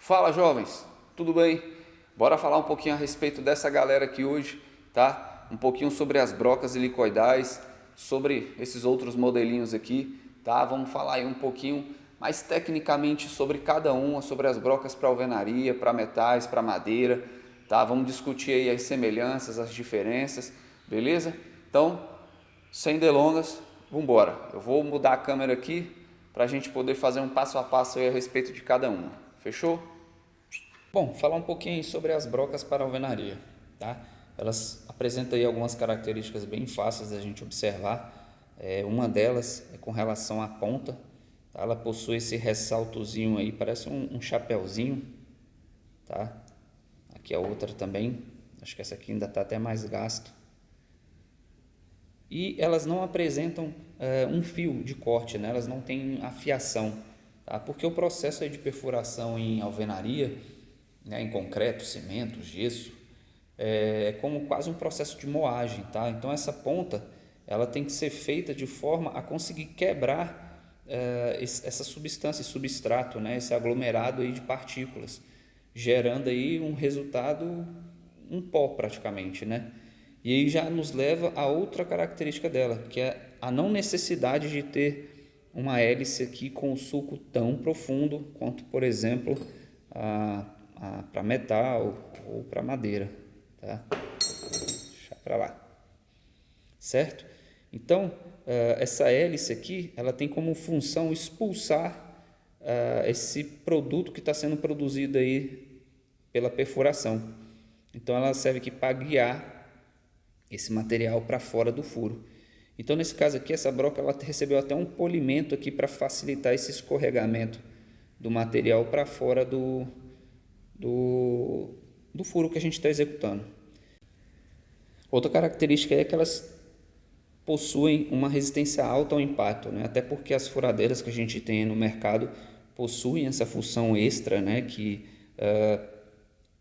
Fala, jovens, tudo bem? Bora falar um pouquinho a respeito dessa galera aqui hoje, tá? Um pouquinho sobre as brocas helicoidais, sobre esses outros modelinhos aqui, tá? Vamos falar aí um pouquinho mais tecnicamente sobre cada uma, sobre as brocas para alvenaria, para metais, para madeira, tá? Vamos discutir aí as semelhanças, as diferenças, beleza? Então, sem delongas, vamos embora. Eu vou mudar a câmera aqui para a gente poder fazer um passo a passo aí a respeito de cada uma. Fechou? Bom, falar um pouquinho sobre as brocas para alvenaria, tá? Elas apresentam aí algumas características bem fáceis da gente observar. Uma delas é com relação à ponta, tá? Ela possui esse ressaltozinho aí, parece um chapéuzinho, tá? Aqui a outra também, acho que essa aqui ainda está até mais gasto. E elas não apresentam um fio de corte, né? Elas não têm afiação, tá? Porque o processo aí de perfuração em alvenaria, né, em concreto, cimento, gesso, é como quase um processo de moagem, tá? Então essa ponta ela tem que ser feita de forma a conseguir quebrar essa substância, esse substrato, né, esse aglomerado aí de partículas, gerando aí um resultado, um pó praticamente, né? E aí já nos leva a outra característica dela, que é a não necessidade de ter uma hélice aqui com o sulco tão profundo quanto, por exemplo, para metal ou para madeira, tá? Deixa para lá, certo? Então, essa hélice aqui, ela tem como função expulsar esse produto que está sendo produzido aí pela perfuração. Então, ela serve aqui para guiar esse material para fora do furo. Então, nesse caso aqui, essa broca ela recebeu até um polimento aqui para facilitar esse escorregamento do material para fora do furo que a gente está executando. Outra característica é que elas possuem uma resistência alta ao impacto, né? Até porque as furadeiras que a gente tem no mercado possuem essa função extra, né? Que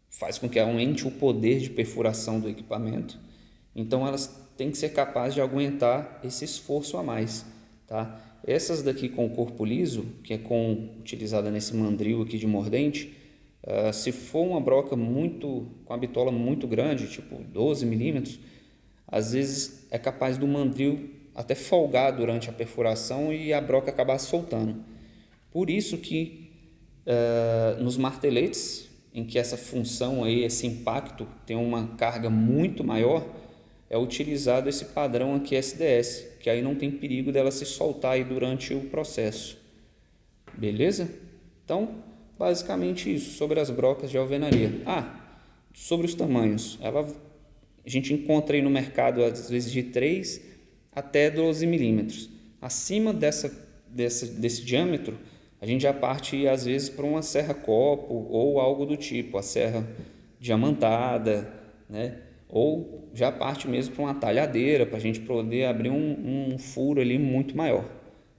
faz com que aumente o poder de perfuração do equipamento. Então elas têm que ser capazes de aguentar esse esforço a mais, tá? Essas daqui com o corpo liso, que é utilizada nesse mandril aqui de mordente, se for uma broca com a bitola muito grande, tipo 12 milímetros, às vezes é capaz do mandril até folgar durante a perfuração e a broca acabar soltando. Por isso que nos marteletes, em que essa função aí, esse impacto tem uma carga muito maior, é utilizado esse padrão aqui SDS, que aí não tem perigo dela se soltar aí durante o processo. Beleza? Então, basicamente isso, sobre as brocas de alvenaria. Sobre os tamanhos. A gente encontra aí no mercado, às vezes, de 3 até 12 milímetros. Acima desse diâmetro, a gente já parte, às vezes, para uma serra-copo ou algo do tipo, a serra diamantada, né? Ou já parte mesmo para uma talhadeira, para a gente poder abrir um furo ali muito maior.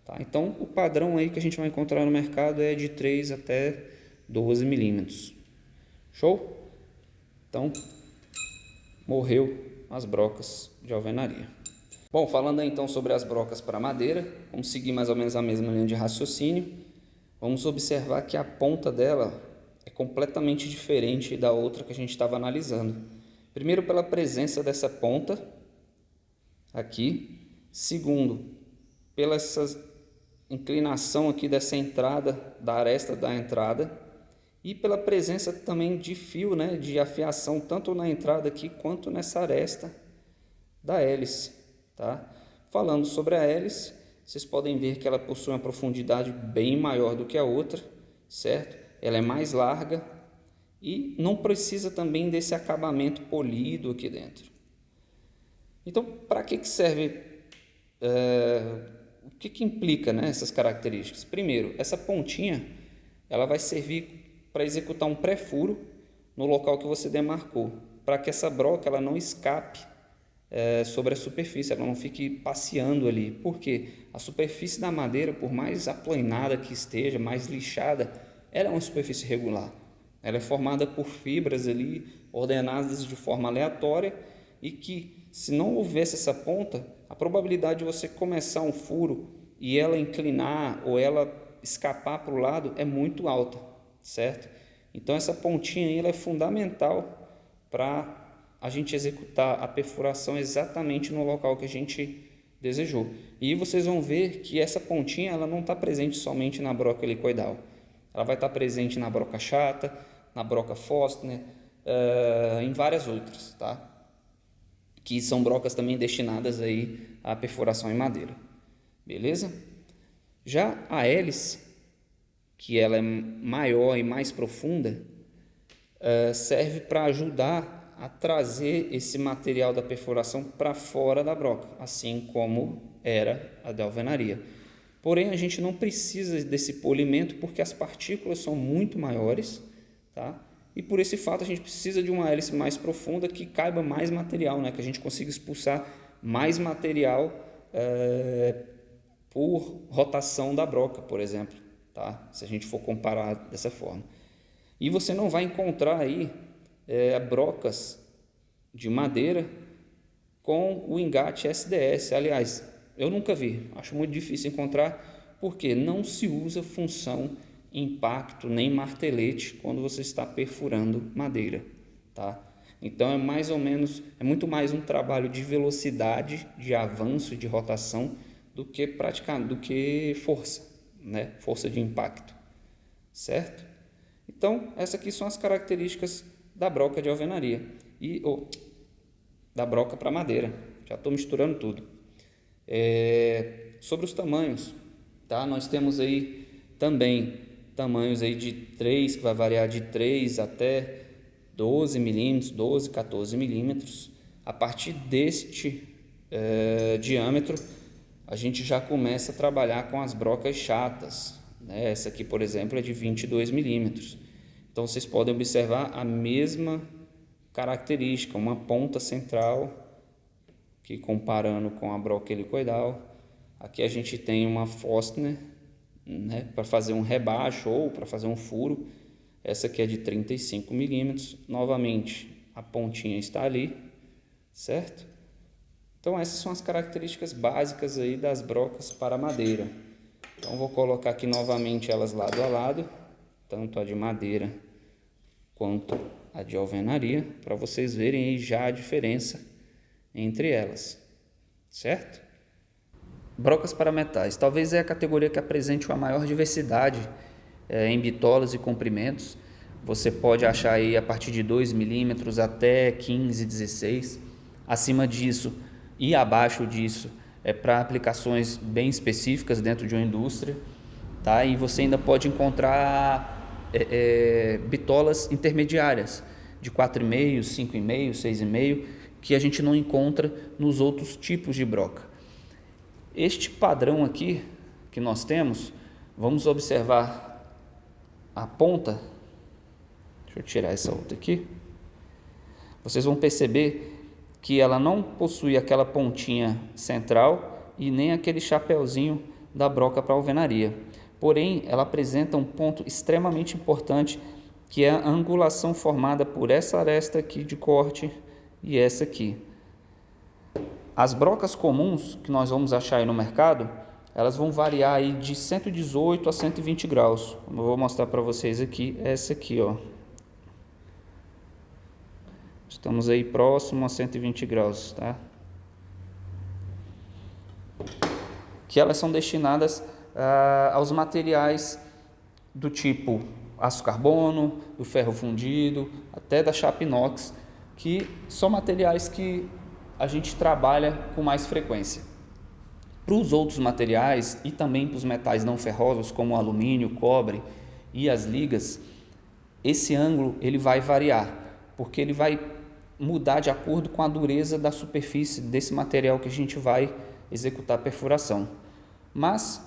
Tá? Então, o padrão aí que a gente vai encontrar no mercado é de 3 até 12 milímetros. Show? Então, morreu as brocas de alvenaria. Bom, falando aí então sobre as brocas para madeira, vamos seguir mais ou menos a mesma linha de raciocínio. Vamos observar que a ponta dela é completamente diferente da outra que a gente estava analisando. Primeiro, pela presença dessa ponta aqui. Segundo, pela essa inclinação aqui dessa entrada, da aresta da entrada. E pela presença também de fio, né, de afiação, tanto na entrada aqui quanto nessa aresta da hélice. Tá? Falando sobre a hélice, vocês podem ver que ela possui uma profundidade bem maior do que a outra, certo? Ela é mais larga e não precisa também desse acabamento polido aqui dentro. Então, para que serve, o que implica, né, essas características? Primeiro, essa pontinha ela vai servir para executar um pré-furo no local que você demarcou, para que essa broca ela não escape sobre a superfície, ela não fique passeando ali. Por quê? A superfície da madeira, por mais aplanada que esteja, mais lixada, ela é uma superfície regular. Ela é formada por fibras ali ordenadas de forma aleatória e que, se não houvesse essa ponta, a probabilidade de você começar um furo e ela inclinar ou ela escapar para o lado é muito alta, certo? Então essa pontinha aí, ela é fundamental para a gente executar a perfuração exatamente no local que a gente desejou. E vocês vão ver que essa pontinha, ela não está presente somente na broca helicoidal. Ela vai estar presente na broca chata, na broca Forstner, em várias outras, tá? Que são brocas também destinadas aí à perfuração em madeira. Beleza? Já a hélice, que ela é maior e mais profunda, serve para ajudar a trazer esse material da perfuração para fora da broca, assim como era a de alvenaria. Porém, a gente não precisa desse polimento porque as partículas são muito maiores, tá? E por esse fato a gente precisa de uma hélice mais profunda que caiba mais material, né? Que a gente consiga expulsar mais material por rotação da broca, por exemplo, tá? Se a gente for comparar dessa forma. E você não vai encontrar aí brocas de madeira com o engate SDS. Aliás, eu nunca vi, acho muito difícil encontrar, porque não se usa função impacto nem martelete quando você está perfurando madeira, tá? Então é mais ou menos, é muito mais um trabalho de velocidade, de avanço e de rotação do que força, né? Força de impacto, certo? Então, essas aqui são as características da broca de alvenaria e da broca para madeira. Já estou misturando tudo. Sobre os tamanhos, tá? Nós temos aí também tamanhos aí de 3, que vai variar de 3 até 12 milímetros, 12, 14 milímetros. A partir deste diâmetro, a gente já começa a trabalhar com as brocas chatas, né? Essa aqui, por exemplo, é de 22 milímetros. Então, vocês podem observar a mesma característica, uma ponta central, que comparando com a broca helicoidal. Aqui a gente tem uma Forstner, né, para fazer um rebaixo ou para fazer um furo. Essa aqui é de 35 milímetros. Novamente, a pontinha está ali, certo? Então, essas são as características básicas aí das brocas para madeira. Então, vou colocar aqui novamente elas lado a lado, tanto a de madeira quanto a de alvenaria, para vocês verem aí já a diferença entre elas, certo? Brocas para metais, talvez é a categoria que apresente uma maior diversidade em bitolas e comprimentos. Você pode achar aí a partir de 2 milímetros até 15, 16. Acima disso e abaixo disso é para aplicações bem específicas dentro de uma indústria, tá? E você ainda pode encontrar bitolas intermediárias de 4,5, 5,5, 6,5, que a gente não encontra nos outros tipos de broca. Este padrão aqui que nós temos, vamos observar a ponta. Deixa eu tirar essa outra aqui. Vocês vão perceber que ela não possui aquela pontinha central e nem aquele chapéuzinho da broca para alvenaria. Porém, ela apresenta um ponto extremamente importante, que é a angulação formada por essa aresta aqui de corte e essa aqui. As brocas comuns que nós vamos achar aí no mercado, elas vão variar aí de 118 a 120 graus. Eu vou mostrar para vocês aqui, essa aqui, ó. Estamos aí próximo a 120 graus, tá? Que elas são destinadas aos materiais do tipo aço carbono, do ferro fundido, até da chapa inox, que são materiais que a gente trabalha com mais frequência. Para os outros materiais e também para os metais não ferrosos, como o alumínio, o cobre e as ligas, esse ângulo ele vai variar, porque ele vai mudar de acordo com a dureza da superfície desse material que a gente vai executar a perfuração. Mas,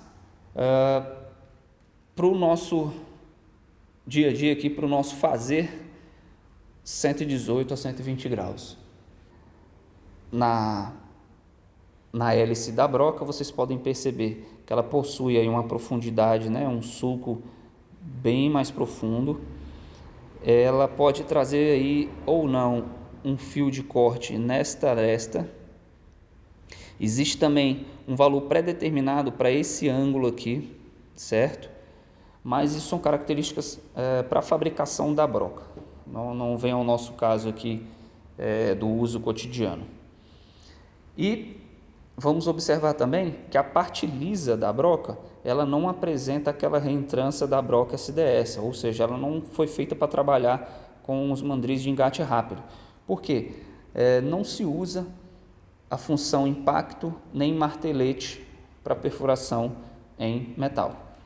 para o nosso dia a dia aqui, para o nosso fazer, 118 a 120 graus. Na hélice da broca, vocês podem perceber que ela possui aí uma profundidade, né, um sulco bem mais profundo. Ela pode trazer aí ou não um fio de corte nesta aresta. Existe também um valor pré-determinado para esse ângulo aqui, certo? mas isso são características para a fabricação da broca, não vem ao nosso caso aqui do uso cotidiano. E vamos observar também que a parte lisa da broca, ela não apresenta aquela reentrância da broca SDS, ou seja, ela não foi feita para trabalhar com os mandris de engate rápido. Por quê? Não se usa a função impacto nem martelete para perfuração em metal.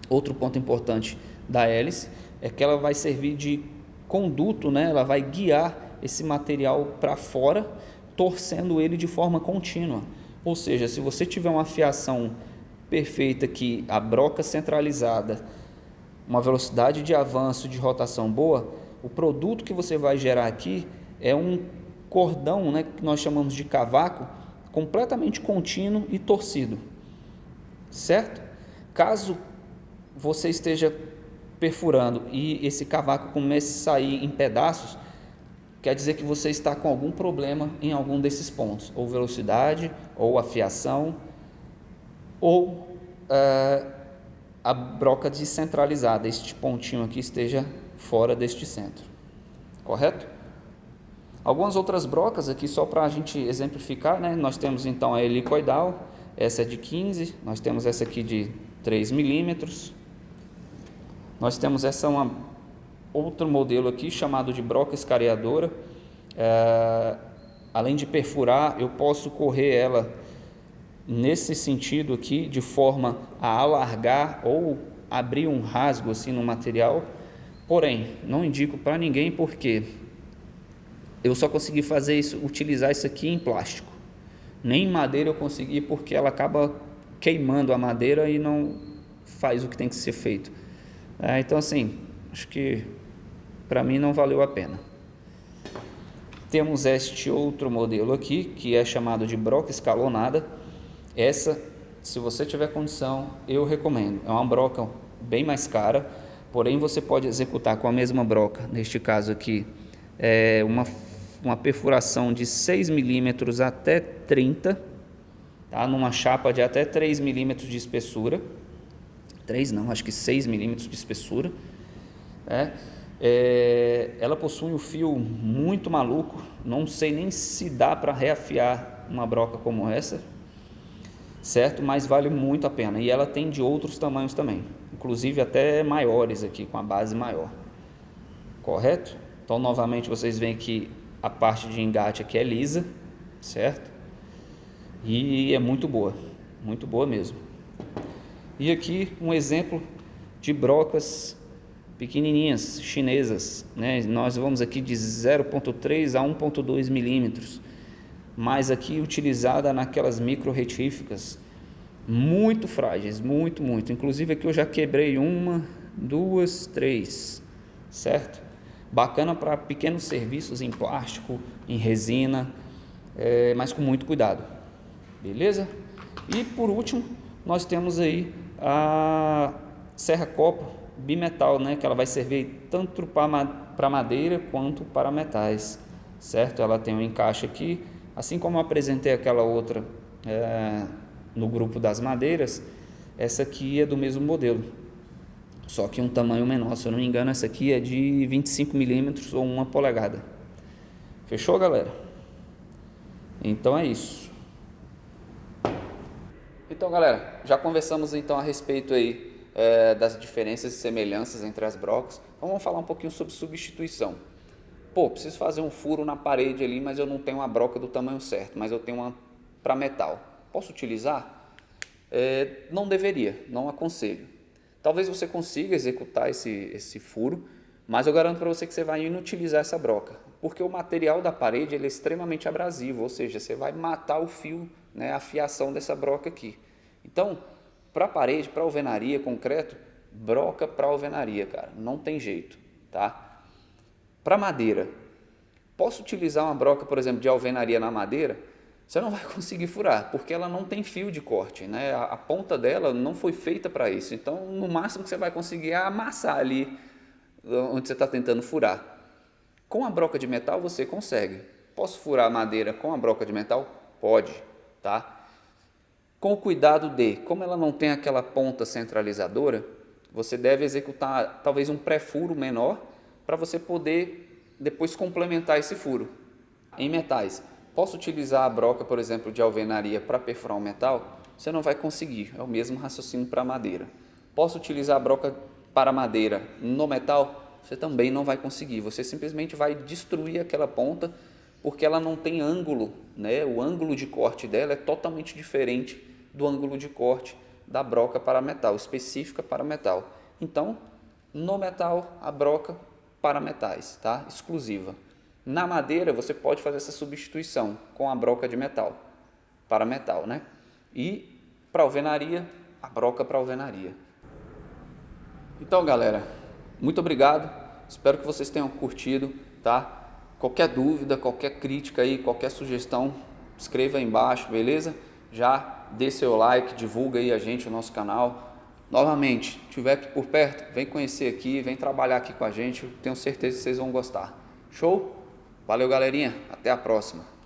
Outro ponto importante da hélice é que ela vai servir de conduto, né? Ela vai guiar esse material para fora, torcendo ele de forma contínua. Ou seja, se você tiver uma fiação perfeita aqui, a broca centralizada, uma velocidade de avanço, de rotação boa, o produto que você vai gerar aqui é um cordão, né, que nós chamamos de cavaco, completamente contínuo e torcido, certo? Caso você esteja perfurando e esse cavaco comece a sair em pedaços, quer dizer que você está com algum problema em algum desses pontos, ou velocidade, ou afiação, ou a broca descentralizada, este pontinho aqui esteja fora deste centro, correto? Algumas outras brocas aqui só para a gente exemplificar, né? Nós temos então a helicoidal, essa é de 15, nós temos essa aqui de 3 milímetros, nós temos outro modelo aqui chamado de broca escariadora. Além de perfurar, eu posso correr ela nesse sentido aqui, de forma a alargar ou abrir um rasgo assim no material. Porém, não indico para ninguém, porque eu só consegui fazer isso, utilizar isso aqui em plástico. Nem em madeira eu consegui, porque ela acaba queimando a madeira e não faz o que tem que ser feito. Então assim, acho que para mim não valeu a pena. Temos este outro modelo aqui, que é chamado de broca escalonada. Essa, se você tiver condição, eu recomendo. É uma broca bem mais cara, porém você pode executar com a mesma broca, neste caso aqui, uma perfuração de 6 milímetros até 30, tá? Numa chapa de até 3 milímetros de espessura. 3 não, acho que 6 milímetros de espessura. Ela possui um fio muito maluco, não sei nem se dá para reafiar uma broca como essa, certo? Mas vale muito a pena, e ela tem de outros tamanhos também, inclusive até maiores aqui, com a base maior, correto? Então novamente vocês veem que a parte de engate aqui é lisa, certo? E é muito boa mesmo. E aqui um exemplo de brocas pequenininhas, chinesas, né? Nós vamos aqui de 0,3 a 1,2 milímetros, mas aqui utilizada naquelas micro retíficas, muito frágeis, muito. Inclusive aqui eu já quebrei 1, 2, 3, certo? Bacana para pequenos serviços em plástico, em resina, mas com muito cuidado, beleza? E por último, nós temos aí a serra-copo bimetal, né, que ela vai servir tanto para madeira quanto para metais, certo? Ela tem um encaixe aqui, assim como eu apresentei aquela outra no grupo das madeiras, essa aqui é do mesmo modelo, só que um tamanho menor, se eu não me engano, essa aqui é de 25 milímetros ou 1 polegada. Fechou, galera? Então é isso. Então, galera, já conversamos então a respeito aí das diferenças e semelhanças entre as brocas. Então vamos falar um pouquinho sobre substituição. Preciso fazer um furo na parede ali, mas eu não tenho uma broca do tamanho certo, mas eu tenho uma para metal. Posso utilizar? Não deveria, não aconselho. Talvez você consiga executar esse furo, mas eu garanto para você que você vai inutilizar essa broca, porque o material da parede ele é extremamente abrasivo, ou seja, você vai matar o fio, né, a fiação dessa broca aqui. Então, para parede, para alvenaria, concreto, broca para alvenaria, cara, não tem jeito, tá? Para madeira, posso utilizar uma broca, por exemplo, de alvenaria na madeira? Você não vai conseguir furar, porque ela não tem fio de corte, né? A ponta dela não foi feita para isso. Então, no máximo que você vai conseguir é amassar ali onde você está tentando furar. Com a broca de metal você consegue. Posso furar a madeira com a broca de metal? Pode, tá? com o cuidado de, como ela não tem aquela ponta centralizadora, você deve executar talvez um pré-furo menor para você poder depois complementar esse furo. Em metais, posso utilizar a broca, por exemplo, de alvenaria para perfurar um metal? Você não vai conseguir, é o mesmo raciocínio para madeira. Posso utilizar a broca para madeira no metal? Você também não vai conseguir, você simplesmente vai destruir aquela ponta porque ela não tem ângulo, né? O ângulo de corte dela é totalmente diferente do ângulo de corte da broca para metal, específica para metal. Então, no metal, a broca para metais, tá? Exclusiva. Na madeira, você pode fazer essa substituição com a broca de metal, para metal, né? E para alvenaria, a broca para alvenaria. Então, galera, muito obrigado. Espero que vocês tenham curtido, tá? Qualquer dúvida, qualquer crítica aí, qualquer sugestão, escreva aí embaixo, beleza? Já dê seu like, divulga aí a gente, o nosso canal. Novamente, se estiver aqui por perto, vem conhecer aqui, vem trabalhar aqui com a gente, tenho certeza que vocês vão gostar. Show? Valeu, galerinha, até a próxima.